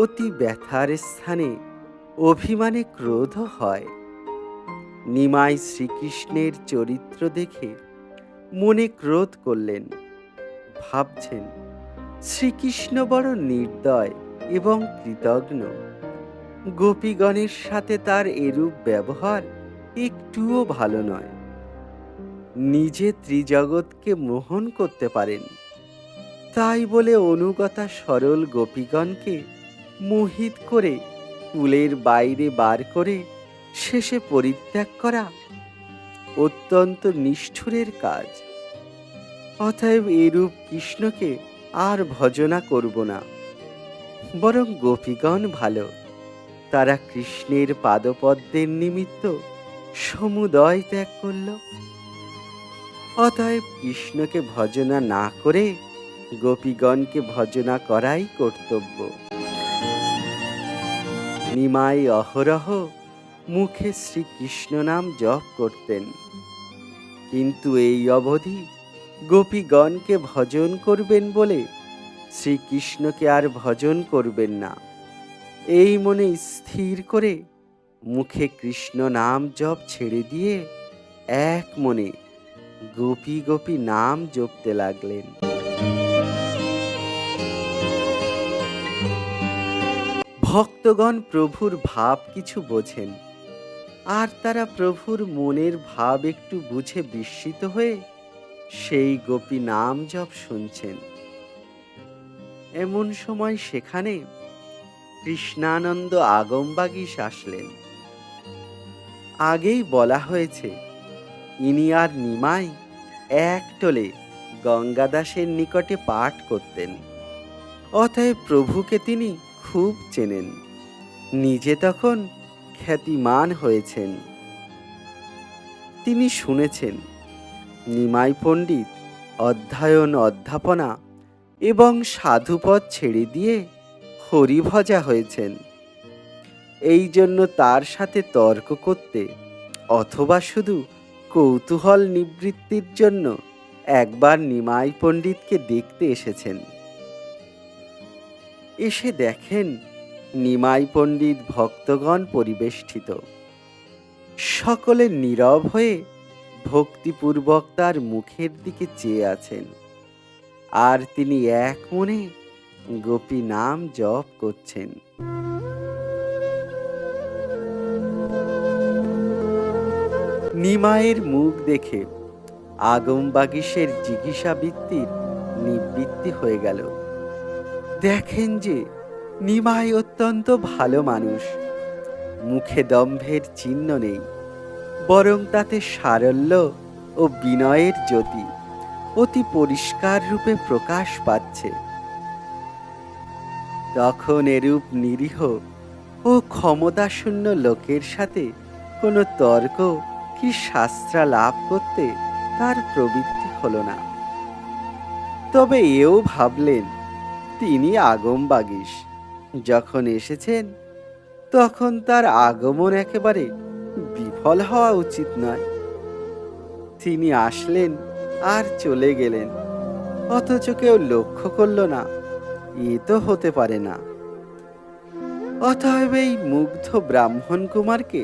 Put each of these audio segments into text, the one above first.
অতি ব্যথার স্থানে অভিমানে ক্রোধ হয়। নিমাই শ্রীকৃষ্ণের চরিত্র দেখে মনে ক্রোধ করলেন। ভাবছেন, শ্রীকৃষ্ণ বড় নির্দয় এবং কৃতঘ্ন। গোপীগণের সাথে তার এরূপ ব্যবহার একটুও ভালো নয়। নিজে ত্রিজগৎকে মোহন করতে পারেন, তাই বলে অনুগতা সরল গোপীগণকে মোহিত করে কুলের বাইরে বার করে শেষে পরিত্যাগ করা অত্যন্ত নিষ্ঠুরের কাজ। অতএব এরূপ কৃষ্ণকে আর ভজনা করব না। বরং গোপীগণ ভালো, তারা কৃষ্ণের পাদপদ্মের নিমিত্ত সমুদয় ত্যাগ করল। অতএব কৃষ্ণকে ভজনা না করে গোপীগণকে ভজনা করাই কর্তব্য। নিমাই অহরহ মুখে শ্রীকৃষ্ণ নাম জপ করতেন, কিন্তু এই অবধি গোপীগণকে ভজন করবেন বলে শ্রীকৃষ্ণকে আর ভজন করবেন না, এই মনে স্থির করে মুখে কৃষ্ণ নাম জপ ছেড়ে দিয়ে এক মনে গোপী গোপী নাম জপতে লাগলেন। ভক্তগণ প্রভুর ভাব কিছু বোঝেন, আর তারা প্রভুর মনের ভাব একটু বুঝে বিস্মিত হয়ে সেই গোপী নাম জপ শুনছেন। এমন সময় সেখানে কৃষ্ণানন্দ আগমবাগীশ আসলেন। আগেই বলা হয়েছে, ইনি আর নিমাই এক টোলে গঙ্গাদাসের নিকটে পাঠ করতেন। অতএব প্রভুকে তিনি খুব চেনেন, নিজে তখন খ্যাতিমান হয়েছেন। তিনি শুনেছেন নিমাই পণ্ডিত অধ্যয়ন অধ্যাপনা এবং সাধুপদ ছেড়ে দিয়ে হরিভজা হয়েছেন। এই জন্য তার সাথে তর্ক করতে অথবা শুধু কৌতূহল নিবৃত্তির জন্য একবার নিমাই পণ্ডিতকে দেখতে এসেছেন। এসে দেখেন নিমাই পণ্ডিত ভক্তগণ পরিবেষ্টিত, সকলে নীরব হয়ে ভক্তিপূর্বক তার মুখের দিকে চেয়ে আছেন, আর তিনি এক মনে গোপী নাম জপ করছেন। নিমাইয়ের মুখ দেখে আগমবাগীশের জিজ্ঞাসাবৃত্তির নিবৃত্তি হয়ে গেল। দেখেন যে নিমাই অত্যন্ত ভালো মানুষ, মুখে দম্ভের চিহ্ন নেই, বরং তাতে সারল্য ও বিনয়ের জ্যোতি অতি পরিষ্কার রূপে প্রকাশ পাচ্ছে। তখন এরূপ নিরীহ ও ক্ষমতাশূন্য লোকের সাথে কোনো তর্ক কি শাস্ত্রা লাভ করতে তার প্রবৃত্তি হলো না। তবে এও ভাবলেন, তিনি আগমবাগীশ, যখন এসেছেন তখন তার আগমন একেবারে বিফল হওয়া উচিত নয়। তিনি আসলেন আর চলে গেলেন, অথচ কেউ লক্ষ্য করল না, এ তো হতে পারে না। অতএব এই মুগ্ধ ব্রাহ্মণ কুমারকে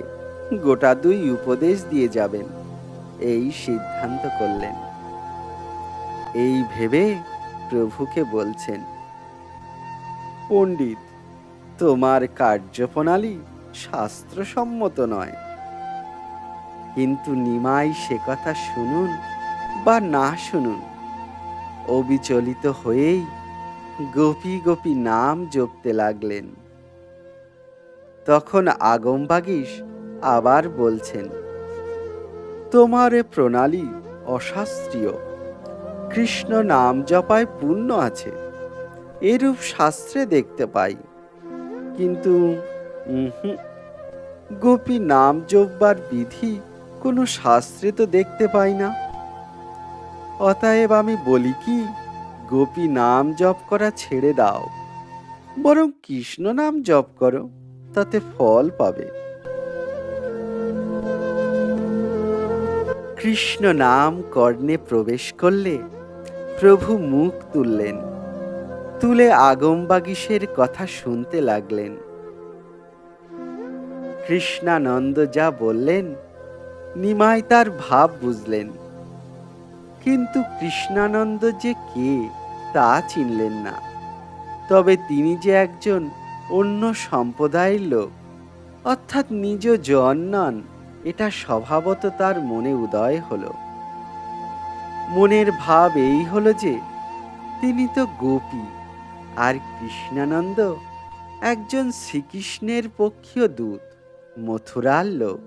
গোটা দুই উপদেশ দিয়ে যাবেন, এই সিদ্ধান্ত করলেন। এই ভেবে প্রভুকে বলছেন, পণ্ডিত, তোমার কার্যপ্রণালী শাস্ত্রসম্মত নয়। কিন্তু নিমাই সে কথা শুনুন বা না শুনুন, অবিচলিত হয়েই গোপী গোপী নাম জপতে লাগলেন। তখন আগমবাগীশ আবার বলছেন, তোমার এ প্রণালী অশাস্ত্রীয়। কৃষ্ণ নাম জপায় পুণ্য আছে, এরূপ শাস্ত্রে দেখতে পাই, কিন্তু গোপী নাম জপবার বিধি কোনো শাস্ত্রে তো দেখতে পাই না। অতএব আমি বলি কি, গোপী নাম জপ করা ছেড়ে দাও, বরং কৃষ্ণ নাম জপ করো, তাতে ফল পাবে। কৃষ্ণ নাম কর্ণে প্রবেশ করলে প্রভু মুখ তুললেন। তুলে আগমবাগীশের কথা শুনতে লাগলেন। কৃষ্ণানন্দ যা বললেন নিমাই তার ভাব বুঝলেন, কিন্তু কৃষ্ণানন্দ যে কে তা চিনলেন না। তবে তিনি যে একজন অন্য সম্প্রদায়ের লোক, অর্থাৎ নিজ জন নন, এটা স্বভাবত তার মনে উদয় হলো। মনের ভাব এই হলো যে তিনি তো গোপী, আর কৃষ্ণানন্দ একজন শ্রীকৃষ্ণের পক্ষীয় দূত, মথুরার লোক।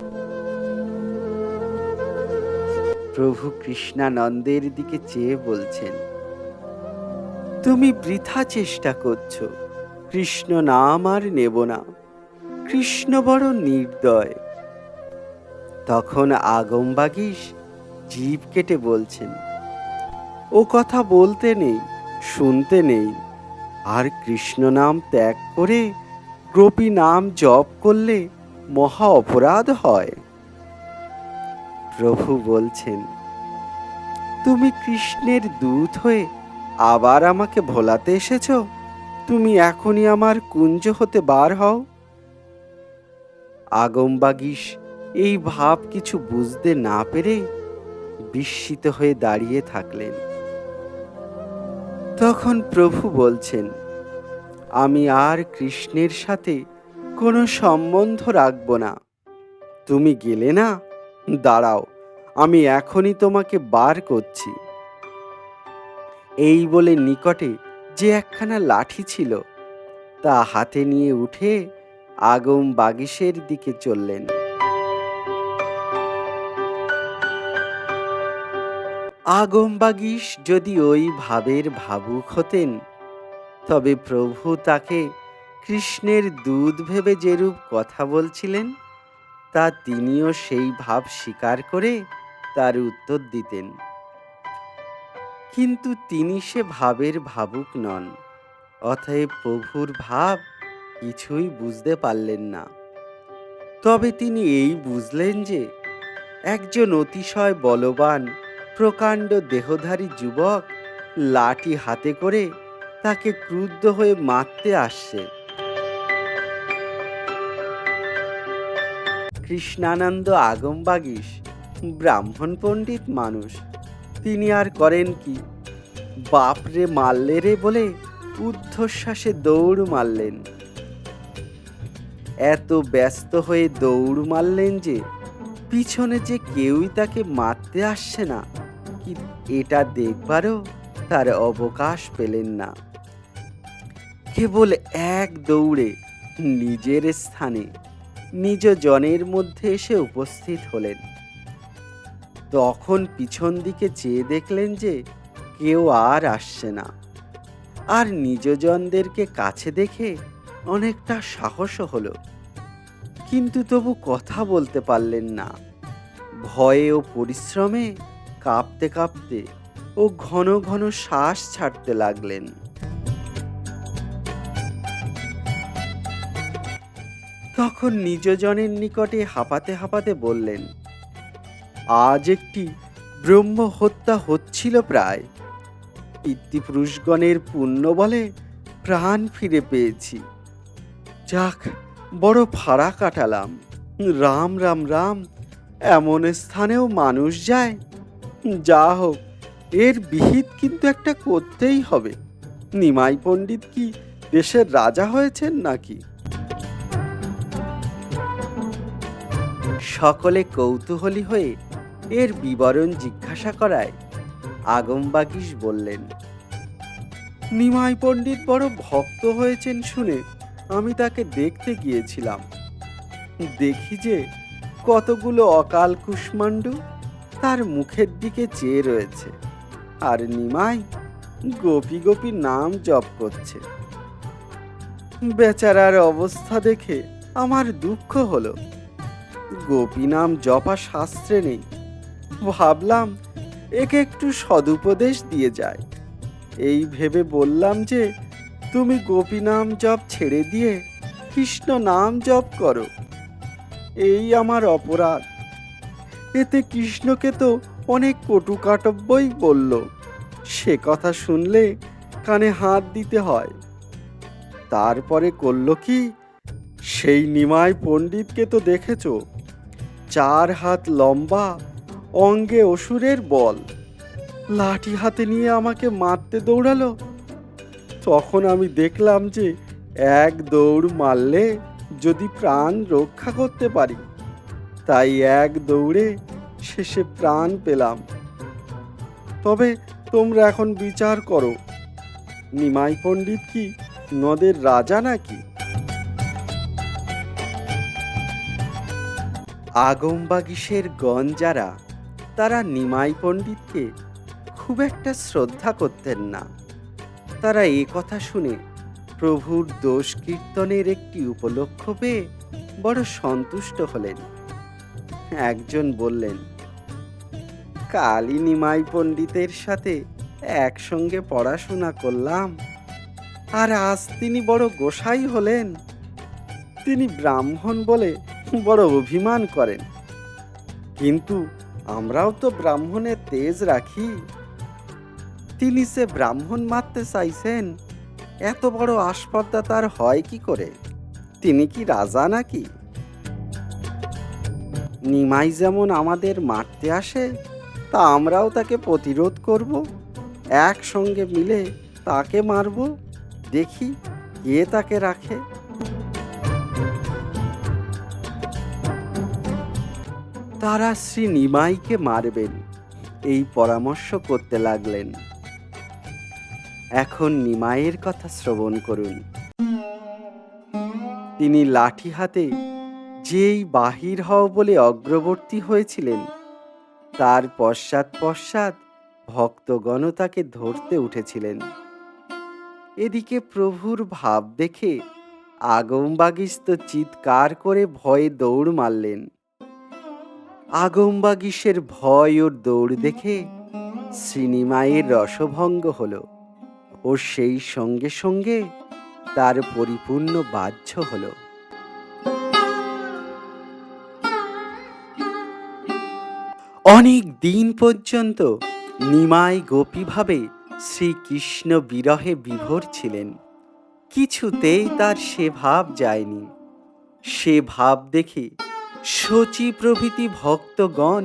প্রভু কৃষ্ণানন্দের দিকে চেয়ে বলছেন, তুমি বৃথা চেষ্টা করছো, কৃষ্ণ নাম আর নেব না, কৃষ্ণ বড় নির্দয়। তখন আগমবাগীশ জিভ কেটে বলছেন, ও কথা বলতে নেই, শুনতে নেই। আর কৃষ্ণ নাম ত্যাগ করে গোপী নাম জপ করলে মহা অপরাধ হয়। প্রভু বলছেন, তুমি কৃষ্ণের দূত হয়ে আবার আমাকে ভোলাতে এসেছ? তুমি এখনই আমার কুঞ্জ হতে বার হও। আগমবাগীশ এই ভাব কিছু বুঝতে না পেরে বিস্মিত হয়ে দাঁড়িয়ে থাকলেন। তখন প্রভু বলছেন, আমি আর কৃষ্ণের সাথে কোনো সম্বন্ধ রাখব না। তুমি গেলে না? দাঁড়াও, আমি এখনই তোমাকে বার করছি। এই বলে নিকটে যে একখানা লাঠি ছিল তা হাতে নিয়ে উঠে আগমবাগীশের দিকে চললেন। আগমবাগীশ যদি ওই ভাবের ভাবুক হতেন, তবে প্রভু তাকে কৃষ্ণের দূত ভেবে যেরূপ কথা বলছিলেন তা তিনিও সেই ভাব স্বীকার করে তার উত্তর দিতেন। কিন্তু তিনি সে ভাবের ভাবুক নন, অতএব প্রভুর ভাব কিছুই বুঝতে পারলেন না। তবে তিনি এই বুঝলেন যে একজন অতিশয় বলবান প্রকাণ্ড দেহধারী যুবক লাঠি হাতে করে তাকে ক্রুদ্ধ হয়ে মারতে আসছে। কৃষ্ণানন্দ আগমবাগীশ ব্রাহ্মণ পণ্ডিত মানুষ, তিনি আর করেন কি, বাপরে মারলে রে বলে ঊর্ধ্বশ্বাসে দৌড় মারলেন। এত ব্যস্ত হয়ে দৌড় মারলেন যে পিছনে যে কেউই তাকে মারতে আসছে না, কি এটা দেখবারও তার অবকাশ পেলেন না। কেবল এক দৌড়ে নিজের স্থানে নিজ জনের মধ্যে এসে উপস্থিত হলেন। তখন পিছন দিকে চেয়ে দেখলেন যে কেউ আর আসছে না, আর নিজজনদেরকে কাছে দেখে অনেকটা সাহসও হলো, কিন্তু তবু কথা বলতে পারলেন না। ভয়ে ও পরিশ্রমে কাঁপতে কাঁপতে ও ঘন ঘন শ্বাস ছাড়তে লাগলেন। তখন নিজজনের নিকটে হাঁপাতে হাঁপাতে বললেন, আজ একটি ব্রহ্ম হত্যা হচ্ছিল প্রায়, পিতৃপুরুষগণের পুণ্য বলে প্রাণ ফিরে পেয়েছি। যাক, বড় ফাড়া কাটালাম। রাম রাম রাম, এমন স্থানেও মানুষ যায়? যা হোক, এর বিহিত কিন্তু একটা করতেই হবে। নিমাই পণ্ডিত কি দেশের রাজা হয়েছেন নাকি? সকলে কৌতূহলী হয়ে এর বিবরণ জিজ্ঞাসা করায় আগমবাগীশ বললেন, নিমাই পণ্ডিত বড় ভক্ত হয়েছেন শুনে আমি তাকে দেখতে গিয়েছিলাম। দেখি যে কতগুলো অকাল কুষ্মাণ্ডু তার মুখের দিকে চেয়ে রয়েছে, আর নিমাই গোপী গোপী নাম জপ করছে। বেচারার অবস্থা দেখে আমার দুঃখ হলো। গোপী নাম জপা শাস্ত্রে নেই। ভাবলাম একে একটু সদুপদেশ দিয়ে যায়। এই ভেবে বললাম যে তুমি গোপী নাম জপ ছেড়ে দিয়ে কৃষ্ণ নাম জপ করো। এই আমার অপরাধ। এতে কৃষ্ণকে তো অনেক কটুকাটব্যই বলল। সে কথা শুনলে কানে হাত দিতে হয়। তারপরে করল কি, সেই নিমাই পণ্ডিতকে তো দেখেছ, 4 হাত লম্বা, অঙ্গে অসুরের বল, লাঠি হাতে নিয়ে আমাকে মারতে দৌড়ালো। তখন আমি দেখলাম যে এক দৌড় মারলে যদি প্রাণ রক্ষা করতে পারি, তাই এক দৌড়ে শেষে প্রাণ পেলাম। তবে তোমরা এখন বিচার করো, নিমাই পণ্ডিত কি নদের রাজা নাকি? আগমবাগিসের গণ যারা, তারা নিমাই পণ্ডিতকে খুব একটা শ্রদ্ধা করতেন না। তারা এ কথা শুনে প্রভুর দোষ কীর্তনের একটি উপলক্ষ পেয়ে বড় সন্তুষ্ট হলেন। একজন বললেন, কালী নিমাই পণ্ডিতের সাথে একসঙ্গে পড়াশোনা করলাম, আর আজ তিনি বড় গোসাই হলেন। তিনি ব্রাহ্মণ বলে বড় অভিমান করেন, কিন্তু আমরাও তো ব্রাহ্মণের তেজ রাখি। তিনি সে ব্রাহ্মণ মারতে চাইছেন, এত বড় আস্পর্ধা তার হয় কি করে? তিনি কি রাজা নাকি? নিমাই যেমন আমাদের মারতে আসে, তা আমরাও তাকে প্রতিরোধ করব, একসঙ্গে মিলে তাকে মারব, দেখি কে তাকে রাখে। তারা শ্রী নিমাইকে মারবেন এই পরামর্শ করতে লাগলেন। এখন নিমাইয়ের কথা শ্রবণ করুন। তিনি লাঠি হাতে যেই বাহির হও বলে অগ্রবর্তী হয়েছিলেন, তার পশ্চাৎ পশ্চাৎ ভক্তগণ তাকে ধরতে উঠেছিলেন। এদিকে প্রভুর ভাব দেখে আগমবাগীশ চিৎকার করে ভয়ে দৌড় মারলেন। আগমবাগীশের ভয় ওর দৌড় দেখে শ্রীনিমাইয়ের রসভঙ্গ হলো, ও সেই সঙ্গে সঙ্গে তার পরিপূর্ণ বাহ্য হলো। অনেক দিন পর্যন্ত নিমাই গোপীভাবে শ্রীকৃষ্ণ বিরহে বিভোর ছিলেন। কিছুতেই তার সে ভাব যায়নি। সে ভাব দেখে শচী প্রভৃতি ভক্তগণ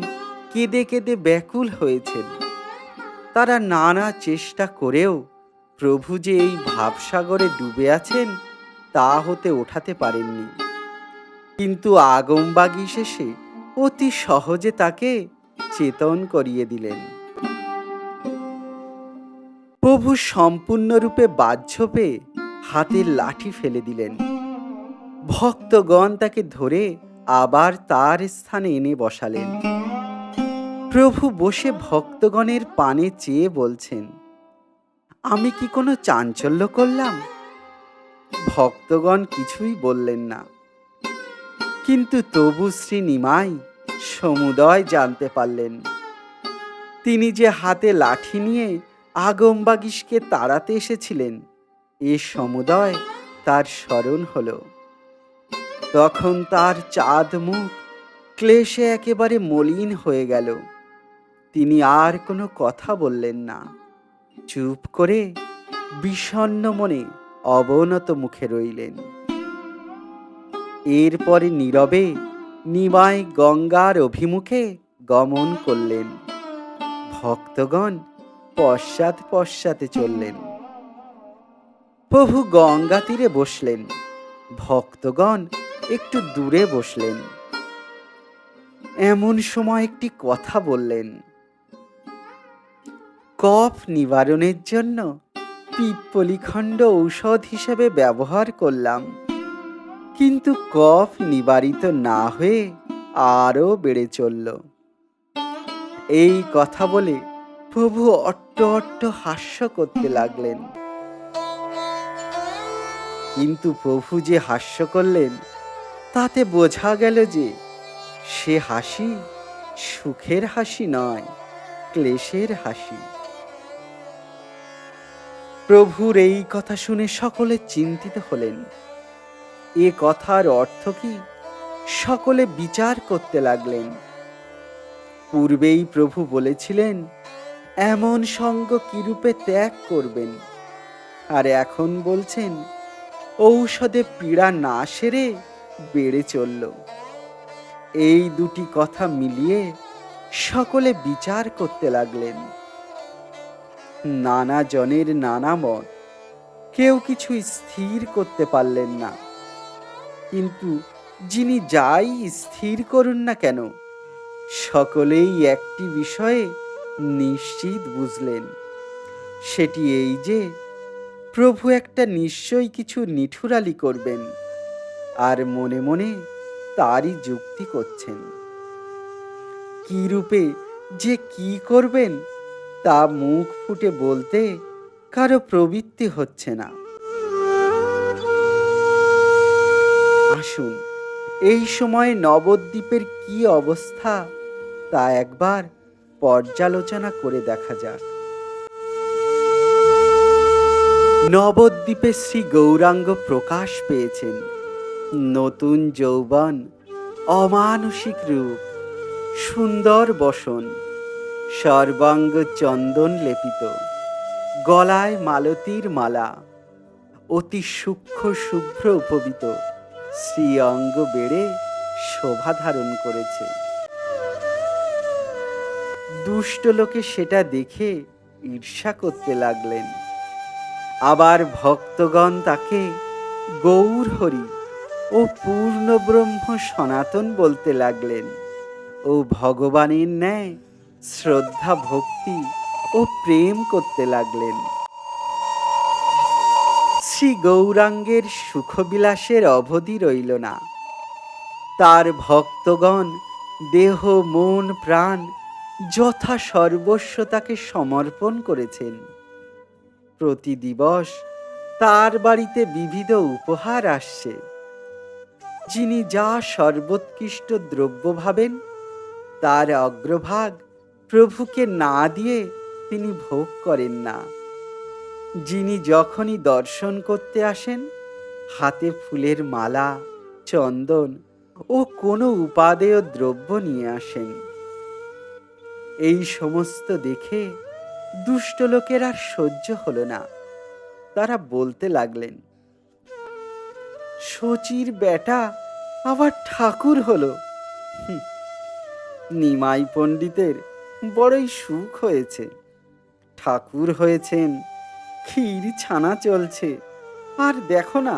কেঁদে কেঁদে ব্যাকুল হয়েছেন। তারা নানা চেষ্টা করেও প্রভু যে এই ভাবসাগরে ডুবে আছেন তা হতে ওঠাতে পারেননি। কিন্তু আগমবাগীশ এসে অতি সহজে তাকে চেতন করিয়ে দিলেন। প্রভু সম্পূর্ণরূপে বাহ্য পেয়ে হাতের লাঠি ফেলে দিলেন। ভক্তগণ তাকে ধরে আবার তার স্থানে এনে বসালেন। প্রভু বসে ভক্তগণের পানে চেয়ে বলছেন, আমি কি কোনো চাঞ্চল্য করলাম? ভক্তগণ কিছুই বললেন না, কিন্তু তবু শ্রী নিমাই সমুদয় জানতে পারলেন। তিনি যে হাতে লাঠি নিয়ে আগমবাগীশকে তাড়াতে এসেছিলেন, এ সমুদয় তার স্মরণ হলো। তখন তার চাঁদ মুখ ক্লেশে একেবারে মলিন হয়ে গেল। তিনি আর কোনো কথা বললেন না, চুপ করে বিষণ্ণ মনে অবনত মুখে রইলেন। এরপরে নীরবে নিমাই গঙ্গার অভিমুখে গমন করলেন। ভক্তগণ পশ্চাৎ পশ্চাতে চললেন। প্রভু গঙ্গা তীরে বসলেন, ভক্তগণ একটু দূরে বসলেন। এমন সময় একটি কথা বললেন, কফ নিবারণের জন্য পিপ্পলিখণ্ড ঔষধ হিসেবে ব্যবহার করলাম, কিন্তু কফ নিবারিত না হয়ে আরও বেড়ে চলল। এই কথা বলে প্রভু অট্ট অট্ট হাস্য করতে লাগলেন। কিন্তু প্রভু যে হাস্য করলেন তাতে বোঝা গেল যে সে হাসি সুখের হাসি নয়, ক্লেশের হাসি। প্রভুর এই কথা শুনে সকলে চিন্তিত হলেন। এ কথার অর্থ কি সকলে বিচার করতে লাগলেন। পূর্বেই প্রভু বলেছিলেন এমন সঙ্গ কিরূপে ত্যাগ করবেন, আর এখন বলছেন ঔষধে পীড়া না সেরে বেড়ে চলল। এই দুটি কথা মিলিয়ে সকলে বিচার করতে লাগলেন। নানা জনের নানা মত, কেউ কিছু স্থির করতে পারলেন না। কিন্তু যিনি যাই স্থির করুন না কেন, সকলেই একটি বিষয়ে নিশ্চিত বুঝলেন, সেটি এই যে প্রভু একটা নিশ্চয়ই কিছু নিঠুরালি করবেন, আর মনে মনে তারই যুক্তি করছেন। কি রূপে যে কি করবেন তা মুখ ফুটে বলতে কারো প্রবৃত্তি হচ্ছে না। আসুন, এই সময় নবদ্বীপের কি অবস্থা তা একবার পর্যালোচনা করে দেখা যাক। নবদ্বীপে শ্রী গৌরাঙ্গ প্রকাশ পেয়েছেন। নতুন যৌবন, অমানুষিক রূপ, সুন্দর বসন, সর্বাঙ্গ চন্দন লেপিত, গলায় মালতীর মালা, অতি সূক্ষ্ম শুভ্র উপবিত শ্রী অঙ্গ বেড়ে শোভা ধারণ করেছে। দুষ্ট লোকে সেটা দেখে ঈর্ষা করতে লাগলেন। আবার ভক্তগণ তাকে গৌর হরি ও পূর্ণ ব্রহ্ম সনাতন বলতে লাগলেন ও ভগবানের ন্যায় শ্রদ্ধা ভক্তি ও প্রেম করতে লাগলেন। শ্রী গৌরাঙ্গের সুখবিলাসের অবধি রইল না। তার ভক্তগণ দেহ মন প্রাণ যথা সর্বস্ব তাকে সমর্পণ করেছেন। প্রতি দিবস তার বাড়িতে বিবিধ উপহার আসছে। যিনি যা সর্বোৎকৃষ্ট দ্রব্য ভাবেন তার অগ্রভাগ প্রভুকে না দিয়ে তিনি ভোগ করেন না। যিনি যখনই দর্শন করতে আসেন হাতে ফুলের মালা, চন্দন ও কোনো উপাদেয় দ্রব্য নিয়ে আসেন। এই সমস্ত দেখে দুষ্ট লোকের আর সহ্য হলো না। তারা বলতে লাগলেন, শচীর বেটা আবার ঠাকুর হলো। নিমাই পণ্ডিতের বড়ই সুখ হয়েছে। ঠাকুর হয়েছেন, ক্ষীর ছানা চলছে, আর দেখো না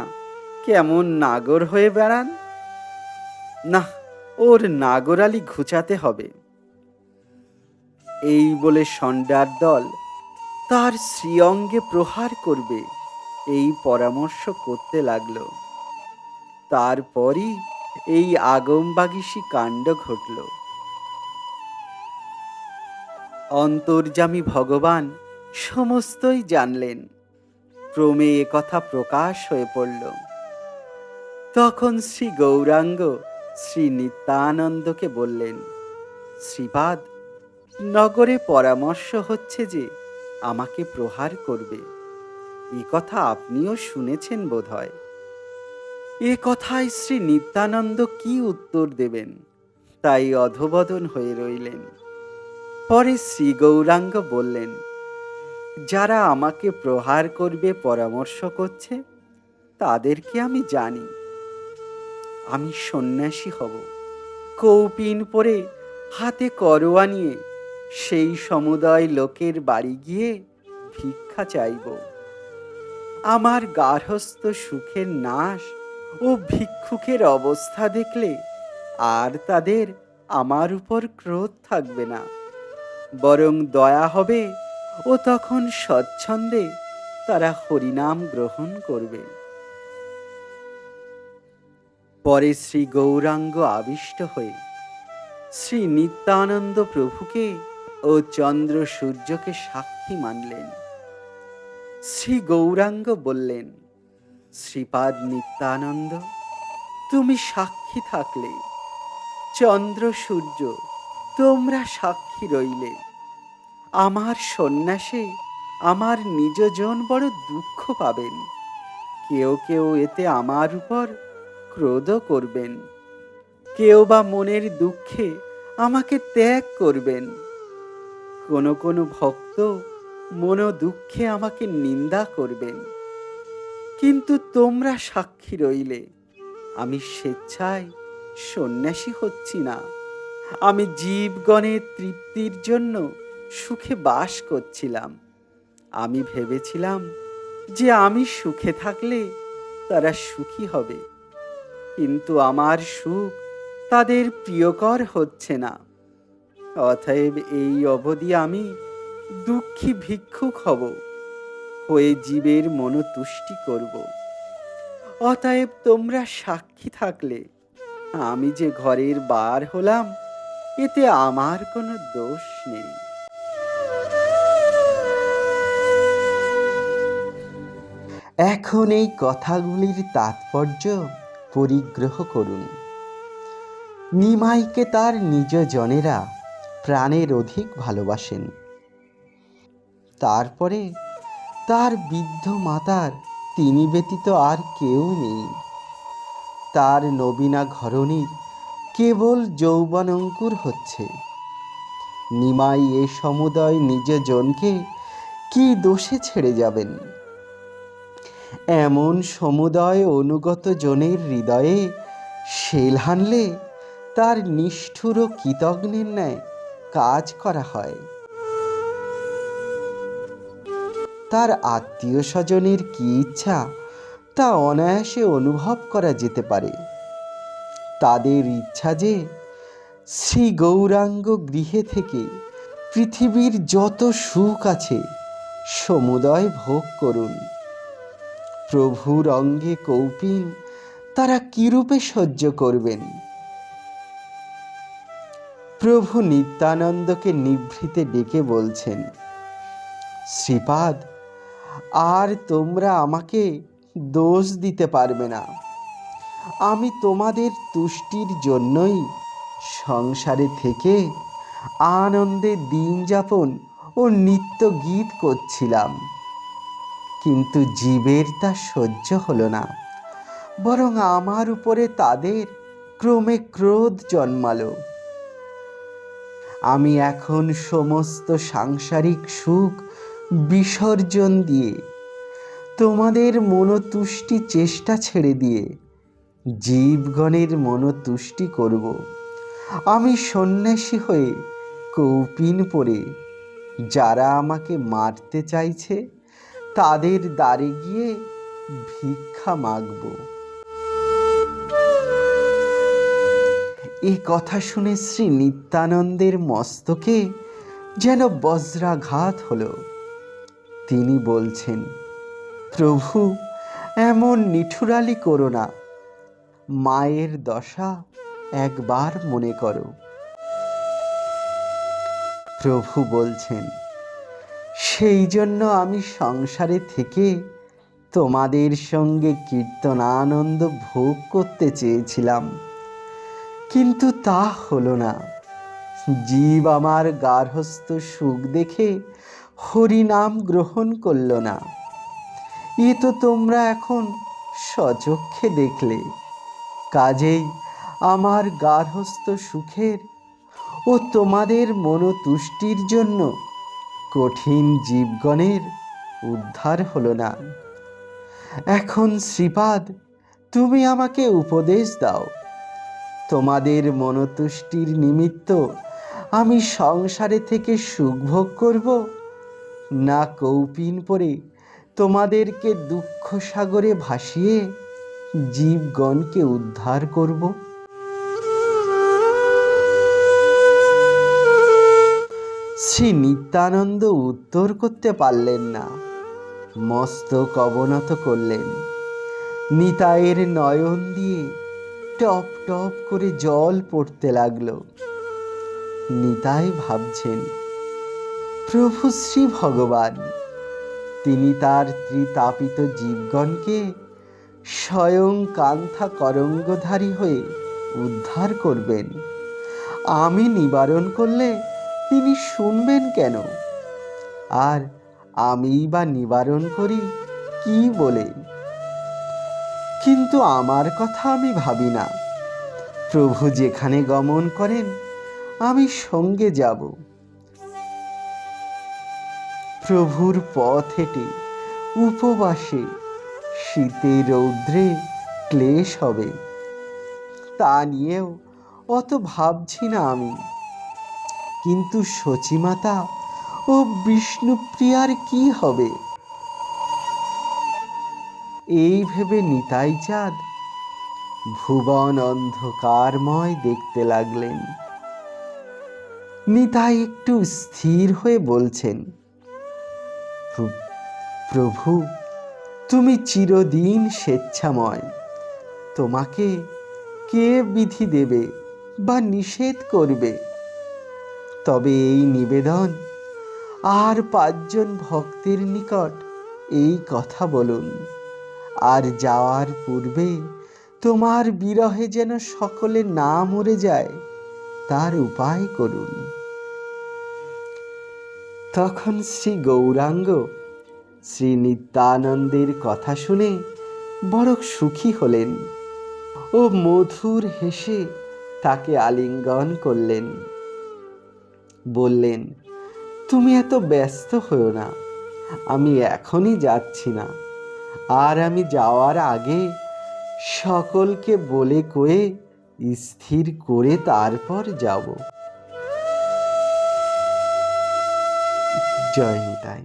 কেমন নাগর হয়ে বেড়ান। না, ওর নাগরালি ঘুচাতে হবে। এই বলে ষণ্ডার দল তার শ্রীঅঙ্গে প্রহার করবে এই পরামর্শ করতে লাগল। তারপরই এই আগমবাগিসি কাণ্ড ঘটল। অন্তর্যামী ভগবান সমস্তই জানলেন। ক্রমে একথা প্রকাশ হয়ে পড়ল। তখন শ্রী গৌরাঙ্গ শ্রী নিত্যানন্দকে বললেন, শ্রীপাদ, নগরে পরামর্শ হচ্ছে যে আমাকে প্রহার করবে। এ কথা আপনিও শুনেছেন বোধহয়। এ কথায় শ্রী নিত্যানন্দ কি উত্তর দেবেন তাই অধবদন হয়ে রইলেন। পরে শ্রী গৌরাঙ্গ বললেন, যারা আমাকে প্রহার করবে পরামর্শ করছে তাদেরকে আমি জানি। আমি সন্ন্যাসী হব, কৌপিন পরে হাতে করোয়া নিয়ে সেই সমুদয় লোকের বাড়ি গিয়ে ভিক্ষা চাইব। আমার গার্হস্থ্য সুখের নাশ ও ভিক্ষুকের অবস্থা দেখলে আর তাদের আমার উপর ক্রোধ থাকবে না, বরং দয়া হবে ও তখন স্বচ্ছন্দে তারা হরিনাম গ্রহণ করবে। পরে শ্রী গৌরাঙ্গ আবিষ্ট হয়ে শ্রী নিত্যানন্দ প্রভুকে ও চন্দ্র সূর্যকে সাক্ষী মানলেন। শ্রী গৌরাঙ্গ বললেন, শ্রীপাদ নিত্যানন্দ, তুমি সাক্ষী থাকলে, চন্দ্র সূর্য তোমরা সাক্ষী রইলে। আমার সন্ন্যাসে আমার নিজজন বড় দুঃখ পাবেন। কেউ কেউ এতে আমার উপর ক্রোধ করবেন, কেউ বা মনের দুঃখে আমাকে ত্যাগ করবেন। কোনো কোনো ভক্ত মনো দুঃখে আমাকে নিন্দা করবেন। কিন্তু তোমরা সাক্ষী রইলে আমি স্বেচ্ছায় সন্ন্যাসী হচ্ছি না। আমি জীবগণের তৃপ্তির জন্য সুখে বাস করছিলাম। আমি ভেবেছিলাম যে আমি সুখে থাকলে তারা সুখী হবে, কিন্তু আমার সুখ তাদের প্রিয়কর হচ্ছে না। অতএব এই অবধি আমি দুঃখী ভিক্ষুক হব, হয়ে জীবের মনোতুষ্টি করব। অতএব তোমরা সাক্ষী থাকলে আমি যে ঘরের বার হলাম, এতে আমার কোনো দোষ নেই। এখন এই কথাগুলির তাৎপর্য পরিগ্রহ করুন। নিমাইকে তার নিজ জনেরা প্রাণের অধিক ভালোবাসেন। তারপরে তার বৃদ্ধ মাতার তিনি ব্যতীত আর কেউ নেই। তার নবীনা ঘরণীর কেবল যৌবনঙ্কুর হচ্ছে। নিমাই এ সমুদয় নিজ জনকে কি দোষে ছেড়ে যাবেন? এমন সমুদয় অনুগত জনের হৃদয়ে শেল হানলে তার নিষ্ঠুর ও কৃতজ্ঞের ন্যায় কাজ করা হয়। তার আত্মীয় স্বজনের কি ইচ্ছা তা অনায়াসে অনুভব করা যেতে পারে। তাদের ইচ্ছা যে শ্রী গৌরাঙ্গ গৃহে থেকে পৃথিবীর যত সুখ আছে সমুদয় ভোগ করুন। প্রভুর অঙ্গে কৌপিন তারা কিরূপে সহ্য করবেন? প্রভু নিত্যানন্দকে নিভৃতে ডেকে বলছেন, শ্রীপাদ, আর তোমরা আমাকে দোষ দিতে পারবে না। আমি তোমাদের তুষ্টির জন্যই সংসারে থেকে আনন্দে দিন যাপন ও নিত্য গীত করছিলাম, কিন্তু জীবের তা সহ্য হলো না, বরং আমার উপরে তাদের ক্রমে ক্রোধ জন্মালো। আমি এখন সমস্ত সাংসারিক সুখ বিসর্জন দিয়ে তোমাদের মনোতুষ্টি চেষ্টা ছেড়ে দিয়ে জীবগণের মনোতুষ্টি করব। আমি সন্ন্যাসী হয়ে কৌপিন পরে যারা আমাকে মারতে চাইছে তাদের দ্বারে গিয়ে ভিক্ষা মাগব। এই কথা শুনে শ্রী নিত্যানন্দের মস্তকে যেন বজ্রাঘাত হলো। তিনি বলছেন, প্রভু, এমন নিঠুরালি করো না। মায়ের দশা একবার মনে করো। প্রভু বলছেন, সেই জন্য আমি সংসারে থেকে তোমাদের সঙ্গে কীর্তনানন্দ ভোগ করতে চেয়েছিলাম, কিন্তু তা হলো না। জীব আমার গার্হস্থ্য সুখ দেখে হরিনাম গ্রহণ করল না। এ তো তোমরা এখন স্বচক্ষে দেখলে। কাজেই আমার গার্হস্থ্য সুখের ও তোমাদের মনোতুষ্টির জন্য কঠিন জীবগণের উদ্ধার হলো না। এখন শ্রীপাদ, তুমি আমাকে উপদেশ দাও। তোমাদের মনোতুষ্টির নিমিত্ত আমি সংসারে থেকে সুখ ভোগ করব, না কৌপিন পরে তোমাদেরকে দুঃখ সাগরে ভাসিয়ে জীবগণকে উদ্ধার করব? শ্রী নিত্যানন্দ উত্তর করতে পারলেন না, মস্তক অবনত করলেন। নিতাইয়ের নয়ন দিয়ে টপ টপ করে জল পড়তে লাগলো। নিতাই ভাবছেন, প্রভু শ্রী ভগবান, তিনি তার ত্রিতাপিত জীবগণকে স্বয়ং কান্থা করঙ্গধারী হয়ে উদ্ধার করবেন। আমি নিবারণ করলে তিনি শুনবেন কেন? আর আমি বা নিবারণ করি কি বলে? কিন্তু আমার কথা আমি ভাবি না। প্রভু যেখানে গমন করেন আমি সঙ্গে যাব। প্রভুর পথ হেঁটে উপবাসে শীতে রৌদ্রে ক্লেশ হবে, তা নিয়েও অত ভাবছি না আমি। কিন্তু সচিমাতা ও বিষ্ণুপ্রিয়ার কি হবে? এই ভেবে নিতাই চাঁদ ভুবন অন্ধকারময় দেখতে লাগলেন। নিতাই একটু স্থির হয়ে বলছেন, প্রভু, তুমি চিরদিন স্বেচ্ছাময়, তোমাকে কে বিধি দেবে বা নিষেধ করবে? তবে এই নিবেদন, আর 5 জন ভক্তের নিকট এই কথা বলুন, আর যাওয়ার পূর্বে তোমার বিরহে যেন সকলে না মরে যায়, তার উপায় করুন। তখন শ্রী গৌরাঙ্গ শ্রী নিত্যানন্দের কথা শুনে বড় সুখী হলেন ও মধুর হেসে তাকে আলিঙ্গন করলেন। বললেন, তুমি এত ব্যস্ত হও না, আমি এখনই যাচ্ছি না, আর আমি যাওয়ার আগে সকলকে বলে কয়ে স্থির করে তারপর যাব। জয় নিতাই।